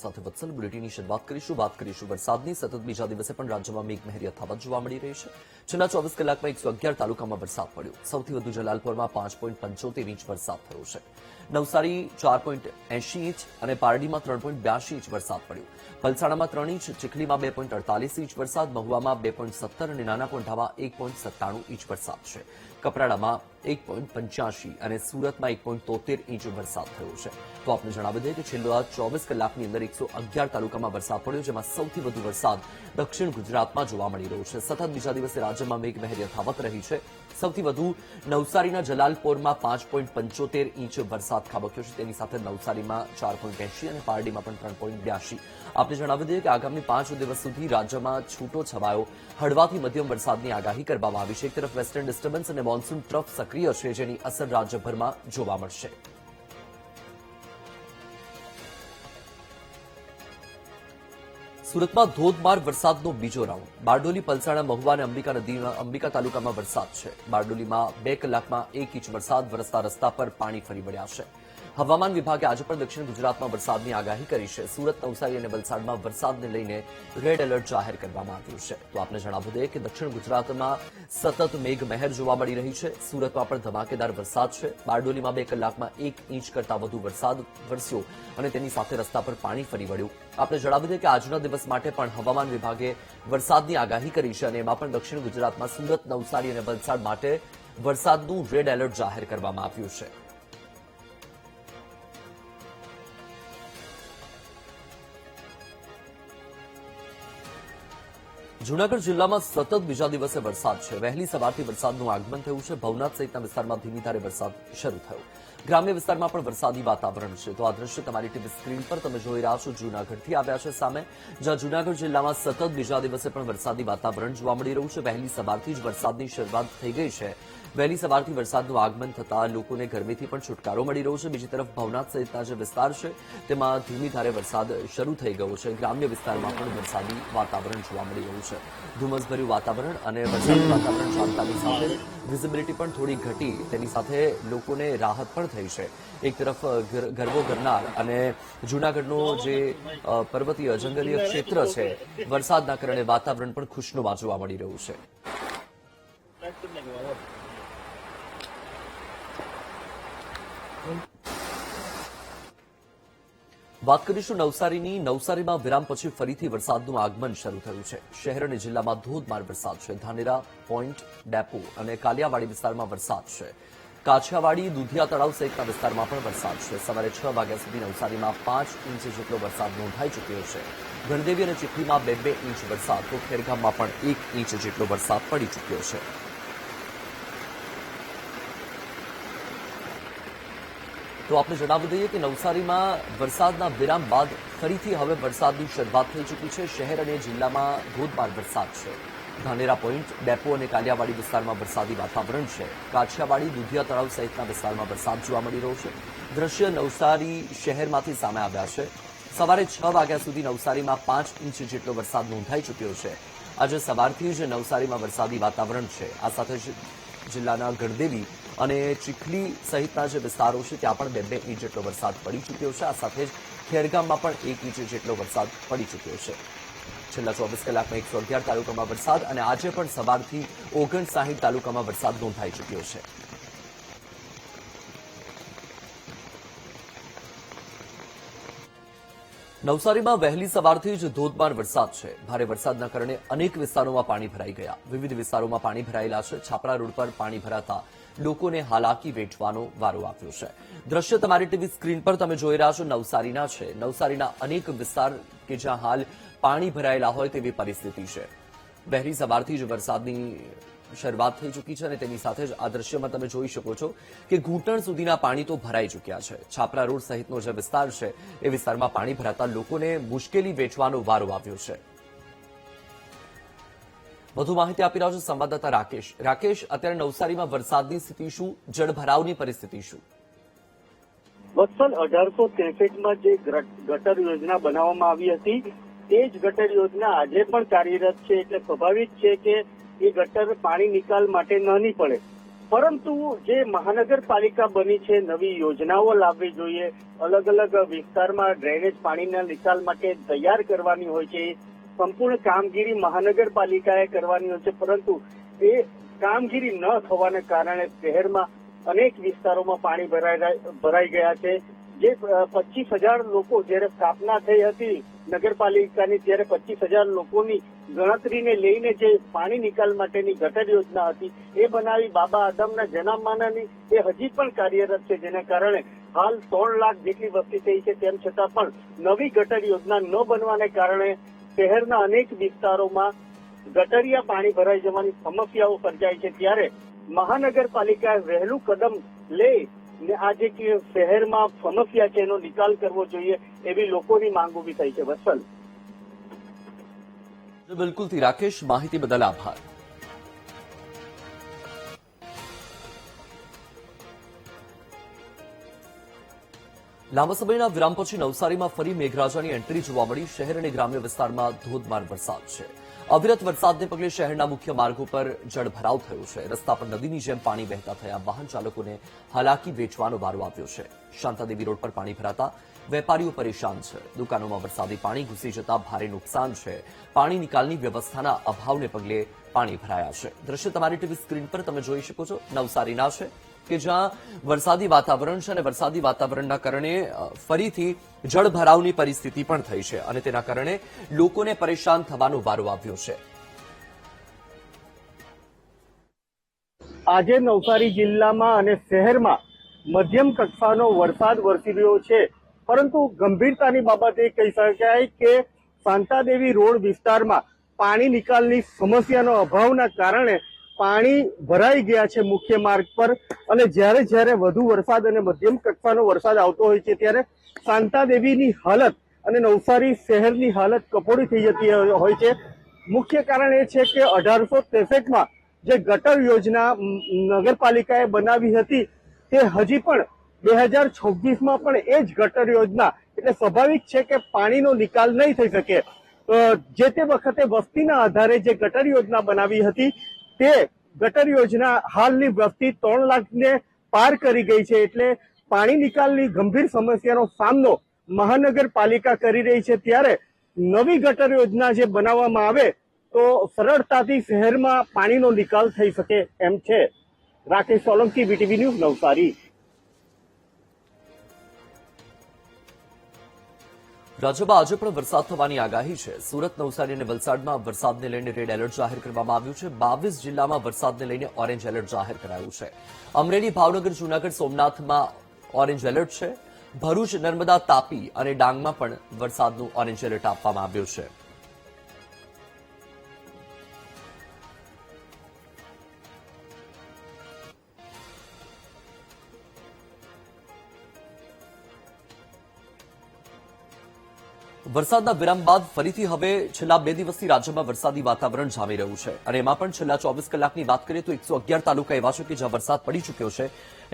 સાથે વત્સલ બુલેટિનની શરૂઆત કરીશું વરસાદની સતત બીજા દિવસે પણ રાજ્યમાં મેઘમહેર યથાવત જોવા મળી રહી છે। છેલ્લા 24 કલાકમાં 111 તાલુકામાં વરસાદ પડ્યો। સૌથી વધુ જલાલપોરમાં 5.75 ઇંચ વરસાદ થયો છે। નવસારી 4.80 ઇંચ અને પારડીમાં 3.82 ઇંચ વરસાદ પડ્યો। પલસાણામાં 3 ઇંચ, ચીખલીમાં 2.48 ઇંચ વરસાદ, મહુવામાં 2.17 અને નાના કોંઢામાં 1.97 ઇંચ વરસાદ છે। કપરાડામાં 1.85 અને સુરતમાં 1.73 ઇંચ વરસાદ થયો છે। તો આપને જણાવી દઈએ કે છેલ્લા 24 કલાકની અંદર 111 તાલુકામાં વરસાદ પડ્યો, જેમાં સૌથી વધુ વરસાદ દક્ષિણ ગુજરાતમાં જોવા મળી રહ્યો છે। સતત બીજા દિવસે રાજ્યમાં મેઘમહેર યથાવત રહી છે। સૌથી વધુ નવસારીના જલાલપોરમાં 5.75 ઇંચ વરસાદ ખાબક્યો છે। તેની સાથે નવસારીમાં 4.80 અને પારડીમાં પણ 3.82। આપને જણાવી દઈએ કે આગામી 5 દિવસ સુધી રાજ્યમાં છૂટો છવાયો હળવાથી મધ્યમ વરસાદની આગાહી કરવામાં આવી છે। એક તરફ વેસ્ટર્ન ડિસ્ટર્બન્સ અને મોન્સૂન ટ્રફ સક્રિય છે, જેની અસર રાજ્યભરમાં જોવા મળશે। સુરતમાં ધોધમાર વરસાદનો બીજો રાઉન્ડ। બારડોલી, પલસાણા, મહુવા અને અંબિકા તાલુકામાં વરસાદ છે। બારડોલીમાં 2 કલાકમાં 1 ઇંચ વરસાદ વરસતા રસ્તા પર પાણી ફરી વળ્યા છે। હવામાન વિભાગે આજે પણ દક્ષિણ ગુજરાતમાં વરસાદની આગાહી કરી છે। સુરત, નવસારી અને વલસાડમાં વરસાદને લઈને રેડ એલર્ટ જાહેર કરવામાં આવ્યું છે। તો આપને જણાવી દઈએ કે દક્ષિણ ગુજરાતમાં સતત મેઘમહેર જોવા મળી રહી છે। સુરતમાં પણ ધમાકેદાર વરસાદ છે। બારડોલીમાં 2 કલાકમાં 1 ઇંચ કરતાં વધુ વરસાદ વરસ્યો અને તેની સાથે રસ્તા પર પાણી ફરી વળ્યું। આપને જણાવી દઈએ કે આજના દિવસ માટે પણ હવામાન વિભાગે વરસાદની આગાહી કરી છે અને એમાં પણ દક્ષિણ ગુજરાતમાં સુરત, નવસારી અને વલસાડ માટે વરસાદનું રેડ એલર્ટ જાહેર કરવામાં આવ્યું છે। જૂનાગઢ જિલ્લામાં સતત બીજા દિવસે વરસાદ છે। વહેલી સવારથી વરસાદનું આગમન થયું છે। ભવનાથ સહિતના વિસ્તારમાં ધીમી ધારે વરસાદ શરૂ થયો। ગ્રામ્ય વિસ્તારમાં પણ વરસાદી વાતાવરણ છે। તો આ દ્રશ્ય તમારી ટીવી સ્ક્રીન પર તમે જોઈ રહ્યા છો, જૂનાગઢથી આવ્યા છે સામે, જ્યાં જૂનાગઢ જિલ્લામાં સતત બીજા દિવસે પણ વરસાદી વાતાવરણ જોવા મળી રહ્યું છે। વહેલી સવારથી જ વરસાદની શરૂઆત થઈ ગઈ છે। વહેલી સવારથી વરસાદનું આગમન થતાં લોકોને ગરમીથી પણ છુટકારો મળી રહ્યો છે। બીજી તરફ ભવનાથ સહિતના જે વિસ્તાર છે તેમાં ધીમી ધારે વરસાદ શરૂ થઈ ગયો છે। ગ્રામ્ય વિસ્તારમાં પણ વરસાદી વાતાવરણ જોવા મળી રહ્યું છે। ધુમ્મસભર્યું વાતાવરણ અને વરસાદી વાતાવરણ જામતાની સાથે વિઝિબિલિટી પણ થોડી ઘટી, તેની સાથે લોકોને રાહત પણ થઈ છે। એક તરફ ગરબો કરનાર અને જૂનાગઢનો જે પર્વતીય જંગલીય ક્ષેત્ર છે, વરસાદના કારણે વાતાવરણ પણ ખુશનુમા જોવા મળી રહ્યું છે। વાત કરીશું નવસારીની। નવસારીમાં વિરામ પછી ફરીથી વરસાદનું આગમન શરૂ થયું છે। શહેર અને જિલ્લામાં ધોધમાર વરસાદ છે। ધાનેરા, પોઈન્ટ, ડેપો અને કાલિયાવાડી વિસ્તારમાં વરસાદ છે। કાછિયાવાડી, દુધિયા તળાવ સહિતના વિસ્તારમાં પણ વરસાદ છે। સવારે 6 વાગ્યા સુધી નવસારીમાં 5 ઇંચ જેટલો વરસાદ નોંધાઈ ચૂક્યો છે। ગણદેવી અને ચીખલીમાં 2-2 ઇંચ વરસાદ, તો ખેરગામમાં પણ 1 ઇંચ જેટલો વરસાદ પડી ચૂક્યો છે। તો આપને જણાવી દઈએ કે નવસારીમાં વરસાદના વિરામ બાદ ફરીથી હવે વરસાદની શરૂઆત થઈ ચૂકી છે। શહેર અને જિલ્લામાં ધોધમાર વરસાદ છે। ધાનેરા, પોઈન્ટ, ડેપો અને કાલિયાવાડી વિસ્તારમાં વરસાદી વાતાવરણ છે। કાછિયાવાડી, દુધિયા તળાવ સહિતના વિસ્તારમાં વરસાદ જોવા મળી રહ્યો છે। દ્રશ્ય નવસારી શહેરમાંથી સામે આવ્યા છે। સવારે 6 વાગ્યા સુધી નવસારીમાં 5 ઇંચ જેટલો વરસાદ નોંધાઈ ચૂક્યો છે। આજે સવારથી જ નવસારીમાં વરસાદી વાતાવરણ છે। આ સાથે જ જિલ્લાના ગણદેવી અને ચીખલી સહિતના જે વિસ્તારો છે ત્યાં પણ 2-2 ઇંચ જેટલો વરસાદ પડી ચૂક્યો છે। આ સાથે જ ખેરગામમાં પણ 1 ઇંચ જેટલો વરસાદ પડી ચૂક્યો છે। છેલ્લા 24 કલાકમાં 111 તાલુકામાં વરસાદ અને આજે પણ સવારથી 59 તાલુકામાં વરસાદ નોંધાઈ ચૂક્યો છે। નવસારીમાં વહેલી સવારથી જ ધોધમાર વરસાદ છે। ભારે વરસાદના કારણે અનેક વિસ્તારોમાં પાણી ભરાઈ ગયા। વિવિધ વિસ્તારોમાં પાણી ભરાયેલા છે। છાપરા રોડ પર પાણી ભરાતા લોકોને હાલાકી વેઠવાનો વારો આવ્યો છે। દ્રશ્ય તમારી ટીવી સ્ક્રીન પર તમે જોઈ રહ્યા છો, નવસારીના છે। નવસારીના અનેક વિસ્તાર કે જ્યાં હાલ પાણી ભરાયેલા હોય તેવી પરિસ્થિતિ છે। વહેલી સવારથી જ વરસાદની શરૂઆત થઈ ચૂકી છે અને તેની સાથે જ આ દ્રશ્યમાં તમે જોઈ શકો છો કે ઘૂંટણ સુધીના પાણી તો ભરાઈ ચૂક્યા છે। છાપરા રોડ સહિતનો જે વિસ્તાર છે એ વિસ્તારમાં પાણી ભરાતા લોકોને મુશ્કેલી વેઠવાનો વારો આવ્યો છે। વધુ માહિતી આપી રહ્યા છે સંવાદદાતા રાકેશ। રાકેશ, અત્યારે નવસારીમાં વરસાદની સ્થિતિ શું, જળભરાવની પરિસ્થિતિ શું? વત્સલ, 1863માં જે ગટર યોજના બનાવવામાં આવી હતી તે જ ગટર યોજના આજે પણ કાર્યરત છે। એટલે સ્વાભાવિક છે કે એ ગટર પાણી નિકાલ માટે નાની પડે। પરંતુ જે મહાનગરપાલિકા બની છે, નવી યોજનાઓ લાવવી જોઈએ, અલગ અલગ વિસ્તારમાં ડ્રેનેજ પાણીના નિકાલ માટે તૈયાર કરવાની હોય છે, સંપૂર્ણ કામગીરી મહાનગરપાલિકાએ કરવાની હોય છે, પરંતુ એ કામગીરી ન થવાને કારણે શહેરમાં અનેક વિસ્તારોમાં પાણી ભરાઈ ગયા છે. જે 25,000 લોકો જ્યારે સ્થાપના થઈ હતી નગરપાલિકાની, ત્યારે 25,000 લોકોની ગણતરીને લઈને જે પાણી નિકાલ માટેની ગટર યોજના હતી એ બનાવી બાબા આદમના જનામાનાની એ હજી પણ કાર્યરત છે, જેના કારણે હાલ 3 લાખ જેટલી વસ્તી થઈ છે. તેમ છતાં પણ નવી ગટર યોજના ન બનવાને કારણે શહેરના અનેક વિસ્તારોમાં ગટરિયા પાણી ભરાઈ જવાની સમસ્યાઓ સર્જાય છે. ત્યારે મહાનગરપાલિકાએ વહેલું કદમ લે ને આ જે શહેરમાં સમસ્યા છે એનો નિકાલ કરવો જોઈએ એવી લોકોની માંગ ઉભી થઈ છે. વત્સલ, બિલકુલથી રાકેશ, માહિતી બદલ આભાર. લાંબા સમયના વિરામ પછી નવસારીમાં ફરી મેઘરાજાની એન્ટ્રી જોવા મળી. શહેર અને ગ્રામ્ય વિસ્તારમાં ધોધમાર વરસાદ છે. અવિરત વરસાદને પગલે શહેરના મુખ્ય માર્ગો પર જળભરાવ થયો છે. રસ્તા પર નદીની જેમ પાણી વહેતા થયા વાહન ચાલકોને હાલાકી વેચવાનો વારો આવ્યો છે. શાંતાદેવી રોડ પર પાણી ભરાતા વેપારીઓ પરેશાન છે. દુકાનોમાં વરસાદી પાણી ઘૂસી જતા ભારે નુકસાન છે. પાણી નિકાલની વ્યવસ્થાના અભાવને પગલે પાણી ભરાયા છે. દ્રશ્ય તમારી ટીવી સ્ક્રીન પર તમે જોઈ શકો છો, નવસારીના છે કે જ્યાં વરસાદી વાતાવરણ છે અને વરસાદી વાતાવરણના કારણે ફરીથી જળભરાવની પરિસ્થિતિ પણ થઈ છે અને તેના કારણે લોકોને પરેશાન થવાનો વારો આવ્યો છે. આજે નવસારી જિલ્લામાં અને શહેરમાં મધ્યમ કક્ષાનો વરસાદ વરસી રહ્યો છે, પરંતુ ગંભીરતાની બાબત એ કહી શકાય કે શાંતાદેવી રોડ વિસ્તારમાં પાણી નિકાલની સમસ્યાનો અભાવના કારણે પાણી ભરાઈ ગયા છે મુખ્ય માર્ગ પર. અને જ્યારે વધુ વરસાદ અને મધ્યમ કક્ષાનો વરસાદ આવતો હોય છે ત્યારે શાંતાદેવીની હાલત અને નવસારી શહેરની હાલત કફોડી થઈ જતી હોય છે. મુખ્ય કારણ એ છે કે 1863માં જે ગટર યોજના નગરપાલિકાએ બનાવી હતી તે હજી પણ 2026માં પણ એ જ ગટર યોજના, એટલે સ્વાભાવિક છે કે પાણીનો નિકાલ નહીં થઈ શકે. જે તે વખતે વસ્તીના આધારે જે ગટર યોજના બનાવી હતી તે ગટર યોજના હાલની વસ્તી 3 લાખને પાર કરી ગઈ છે. એટલે પાણી નિકાલની ગંભીર સમસ્યાનો સામનો મહાનગરપાલિકા કરી રહી છે. ત્યારે નવી ગટર યોજના જે બનાવવામાં આવે તો સરળતાથી શહેરમાં પાણીનો નિકાલ થઈ શકે એમ છે. Rakesh Solanki, VTV news, Navsari. રાજ્યમાં આજે પણ વરસાદ થવાની આગાહી છે. સુરત, નવસારી અને વલસાડમાં વરસાદને લઈને રેડ એલર્ટ જાહેર કરવામાં આવ્યું છે. 22 જિલ્લામાં વરસાદને લઈને ઓરેન્જ એલર્ટ જાહેર કરાયું છે. અમરેલી, ભાવનગર, જૂનાગઢ, સોમનાથમાં ઓરેન્જ એલર્ટ છે. ભરૂચ, નર્મદા, તાપી અને ડાંગમાં પણ વરસાદનું ઓરેન્જ એલર્ટ આપવામાં આવ્યું છે. વરસાદના વિરામ બાદ ફરીથી હવે છેલ્લા 2 દિવસથી રાજ્યમાં વરસાદી વાતાવરણ જામી રહ્યું છે અને એમાં પણ છેલ્લા 24 કલાકની વાત કરીએ તો 111 તાલુકા એવા છે કે જ્યાં વરસાદ પડી ચૂક્યો છે.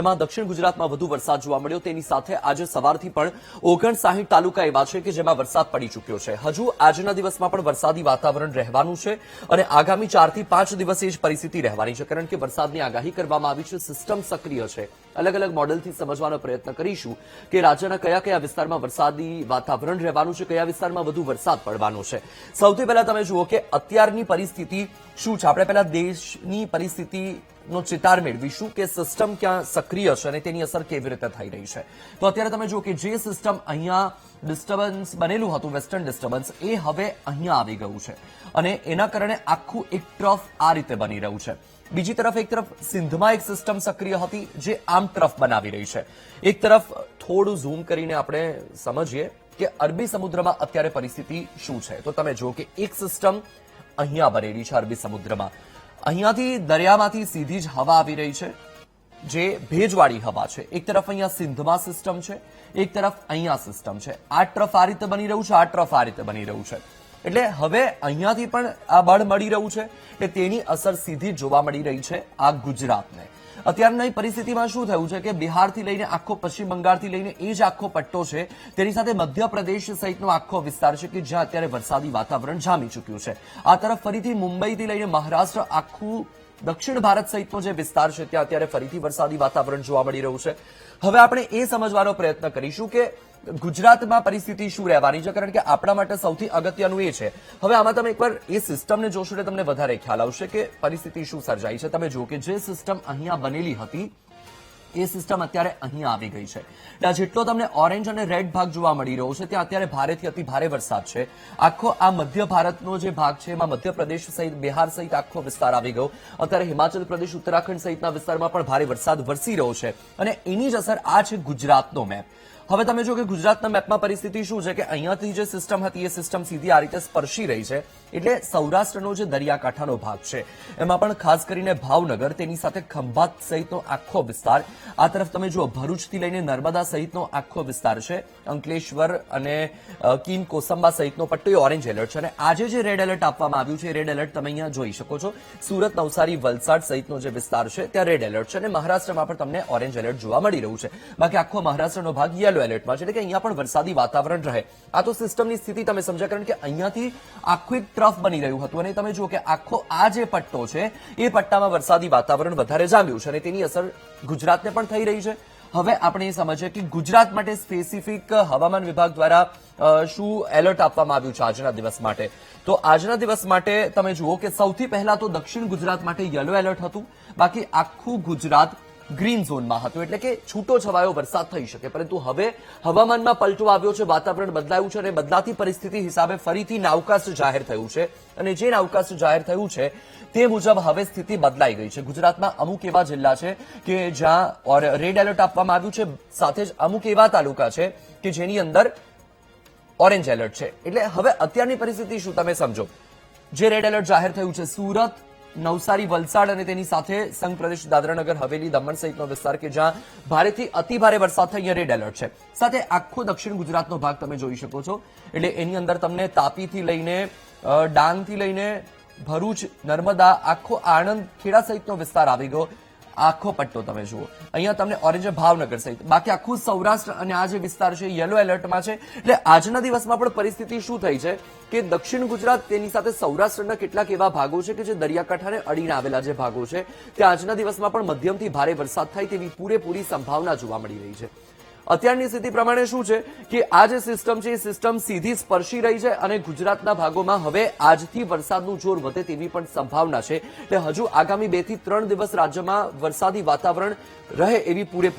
એમાં દક્ષિણ ગુજરાતમાં વધુ વરસાદ જોવા મળ્યો. તેની સાથે આજે સવારથી પણ 59 તાલુકા એવા છે કે જેમાં વરસાદ પડી ચૂક્યો છે. હજુ આજના દિવસમાં પણ વરસાદી વાતાવરણ રહેવાનું છે અને આગામી 4 થી 5 દિવસે જ પરિસ્થિતિ રહેવાની છે, કારણ કે વરસાદની આગાહી કરવામાં આવી છે. સિસ્ટમ સક્રિય છે. અલગ અલગ મોડેલથી સમજવાનો પ્રયત્ન કરીશું કે રાજ્યના કયા વિસ્તારમાં વરસાદી વાતાવરણ રહેવાનું છે, કયા વિસ્તારમાં વધુ વરસાદ પડવાનો છે. સૌથી પહેલા તમે જુઓ કે અત્યારની પરિસ્થિતિ શું છે. આપણે પહેલા દેશની પરિસ્થિતિનો ચિતાર મેળવીશું કે સિસ્ટમ ક્યાં સક્રિય છે અને તેની અસર કેવી રીતે થઈ રહી છે. તો અત્યારે તમે જુઓ કે જે સિસ્ટમ અહીંયા ડિસ્ટર્બન્સ બનેલું હતું, વેસ્ટર્ન ડિસ્ટર્બન્સ, એ હવે અહીંયા આવી ગયું છે અને એના કારણે આખું એક ટ્રફ આ રીતે બની રહ્યું છે. બીજી તરફ એક તરફ સિંધમાં એક સિસ્ટમ સક્રિય હતી જે આમ ટ્રફ બનાવી રહી છે. એક તરફ થોડું ઝૂમ કરીને આપણે સમજીએ કે અરબી સમુદ્રમાં અત્યારે પરિસ્થિતિ શું છે. તો તમે જુઓ કે એક સિસ્ટમ અહીંયા બનેલી છે અરબી સમુદ્રમાં. અહીંયાથી દરિયામાંથી સીધી જ હવા આવી રહી છે જે ભેજવાળી હવા છે. એક તરફ અહીંયા સિંધમાં સિસ્ટમ છે, એક તરફ અહીંયા સિસ્ટમ છે. આ ટ્રફ આ રીતે બની રહ્યું છે, આ ટ્રફ આ રીતે બની રહ્યું છે. એટલે હવે અહીંયાથી પણ આ બળ મળી રહ્યું છે કે તેની અસર સીધી જોવા મળી રહી છે આ ગુજરાતને. અત્યારની પરિસ્થિતિમાં શું થયું છે કે બિહારથી લઈને આખો પશ્ચિમ બંગાળથી લઈને એ જ આખો પટ્ટો છે, તેની સાથે મધ્યપ્રદેશ સહિતનો આખો વિસ્તાર છે કે જ્યાં અત્યારે વરસાદી વાતાવરણ જામી ચૂક્યું છે. આ તરફ ફરીથી મુંબઈથી લઈને મહારાષ્ટ્ર આખું દક્ષિણ ભારત સહિતનો જે વિસ્તાર છે ત્યાં અત્યારે ફરીથી વરસાદી વાતાવરણ જોવા મળી રહ્યું છે. હવે આપણે એ સમજવાનો પ્રયત્ન કરીશું કે ગુજરાતમાં પરિસ્થિતિ શું રહેવાની છે, કારણ કે આપણા માટે સૌથી અગત્યનું એ છે. હવે આમાં તમે એકવાર એ સિસ્ટમને જોશો એટલે તમને વધારે ખ્યાલ આવશે કે પરિસ્થિતિ શું સર્જાઈ છે. તમે જુઓ કે જે સિસ્ટમ અહીંયા બનેલી હતી એ સિસ્ટમ અત્યારે અહીંયા આવી ગઈ છે. ત્યાં જેટલો તમને ઓરેન્જ અને રેડ ભાગ જોવા મળી રહ્યો છે ત્યાં અત્યારે ભારેથી અતિ ભારે વરસાદ છે. આખો આ મધ્ય ભારતનો જે ભાગ છે એમાં મધ્યપ્રદેશ સહિત બિહાર સહિત આખો વિસ્તાર આવી ગયો. અત્યારે હિમાચલ પ્રદેશ, ઉત્તરાખંડ સહિતના વિસ્તારમાં પણ ભારે વરસાદ વરસી રહ્યો છે અને એની જ અસર આ છે ગુજરાતનો મેપ. હવે તમે જો કે ગુજરાતના મેપમાં પરિસ્થિતિ શું છે કે અહીંયાથી જે સિસ્ટમ હતી એ સિસ્ટમ સીધી આ રીતે સ્પર્શી રહી છે. એટલે સૌરાષ્ટ્રનો જે દરિયાકાંઠાનો ભાગ છે એમાં પણ ખાસ કરીને ભાવનગર, તેની સાથે ખંભાત સહિતનો આખો વિસ્તાર, આ તરફ તમે જુઓ ભરૂચથી લઈને નર્મદા સહિતનો આખો વિસ્તાર છે, અંકલેશ્વર અને કીમ કોસંબા સહિતનો પટ્ટો એ ઓરેન્જ એલર્ટ છે. અને આજે જે રેડ એલર્ટ આપવામાં આવ્યું છે એ રેડ એલર્ટ તમે અહીંયા જોઈ શકો છો. સુરત, નવસારી, વલસાડ સહિતનો જે વિસ્તાર છે ત્યાં રેડ એલર્ટ છે અને મહારાષ્ટ્રમાં પણ તમને ઓરેન્જ એલર્ટ જોવા મળી રહ્યું છે. બાકી આખો મહારાષ્ટ્રનો ભાગ યલો એલર્ટમાં છે, એટલે કે અહીંયા પણ વરસાદી વાતાવરણ રહે. આ તો સિસ્ટમની સ્થિતિ તમે સમજ્યા, કારણ કે અહીંયાથી આખું એક ટ્રફ બની રહ્યું હતું અને તમે જુઓ કે આખો આ જે પટ્ટો છે એ પટ્ટામાં વરસાદી વાતાવરણ વધારે જામ્યું છે અને તેની અસર ગુજરાતને પણ થઈ રહી છે. હવે આપણે એ સમજીએ કે ગુજરાત માટે સ્પેસિફિક હવામાન વિભાગ દ્વારા શું એલર્ટ આપવામાં આવ્યું છે આજના દિવસ માટે. તો આજના દિવસ માટે તમે જુઓ કે સૌથી પહેલા તો દક્ષિણ ગુજરાત માટે યલો એલર્ટ હતું. બાકી આખું ગુજરાત ગ્રીન ઝોનમાં હતું, એટલે કે છૂટો છવાયો વરસાદ થઈ શકે. પરંતુ હવે હવામાનમાં પલટો આવ્યો છે, વાતાવરણ બદલાયું છે અને બદલાતી પરિસ્થિતિ હિસાબે ફરીથી નાવકાસ્ટ જાહેર થયું છે. અને જે નાવકાસ્ટ જાહેર થયું છે તે મુજબ હવે સ્થિતિ બદલાઈ ગઈ છે. ગુજરાતમાં અમુક એવા જિલ્લા છે કે જ્યાં રેડ એલર્ટ આપવામાં આવ્યું છે, સાથે જ અમુક એવા તાલુકા છે કે જેની અંદર ઓરેન્જ એલર્ટ છે. એટલે હવે અત્યારની પરિસ્થિતિ શું તમે સમજો. જે રેડ એલર્ટ જાહેર થયું છે સુરત, નવસારી, વલસાડ અને તેની સાથે સંઘ પ્રદેશ દાદરાનગર હવેલી, દમણ સહિતનો વિસ્તાર કે જ્યાં ભારેથી અતિ ભારે વરસાદ થાય અહીંયા રેડ એલર્ટ છે. સાથે આખો દક્ષિણ ગુજરાતનો ભાગ તમે જોઈ શકો છો. એટલે એની અંદર તમને તાપીથી લઈને ડાંગથી લઈને ભરૂચ, નર્મદા, આખો આણંદ, ખેડા સહિતનો વિસ્તાર આવી ગયો. આખો પટ્ટો તમે જુઓ અહીંયા તમને ઓરેન્જ, ભાવનગર સહિત, બાકી આખું સૌરાષ્ટ્ર અને આ જે વિસ્તાર છે યલો એલર્ટમાં છે. એટલે આજના દિવસમાં પણ પરિસ્થિતિ શું થઈ છે કે દક્ષિણ ગુજરાત, તેની સાથે સૌરાષ્ટ્રના કેટલાક એવા ભાગો છે કે જે દરિયાકાંઠાને અડીને આવેલા જે ભાગો છે ત્યાં આજના દિવસમાં પણ મધ્યમથી ભારે વરસાદ થાય તેવી પૂરેપૂરી સંભાવના જોવા મળી રહી છે. અત્યારની સ્થિતિ પ્રમાણે શું છે કે આ જે સિસ્ટમ છે એ સિસ્ટમ સીધી સ્પર્શી રહી છે અને ગુજરાતના ભાગોમાં હવે આજથી વરસાદનું જોર વધે તેવી પણ સંભાવના છે. એટલે હજુ આગામી 2 થી 3 દિવસ રાજ્યમાં વરસાદી વાતાવરણ રહે એવી પૂરેપૂરી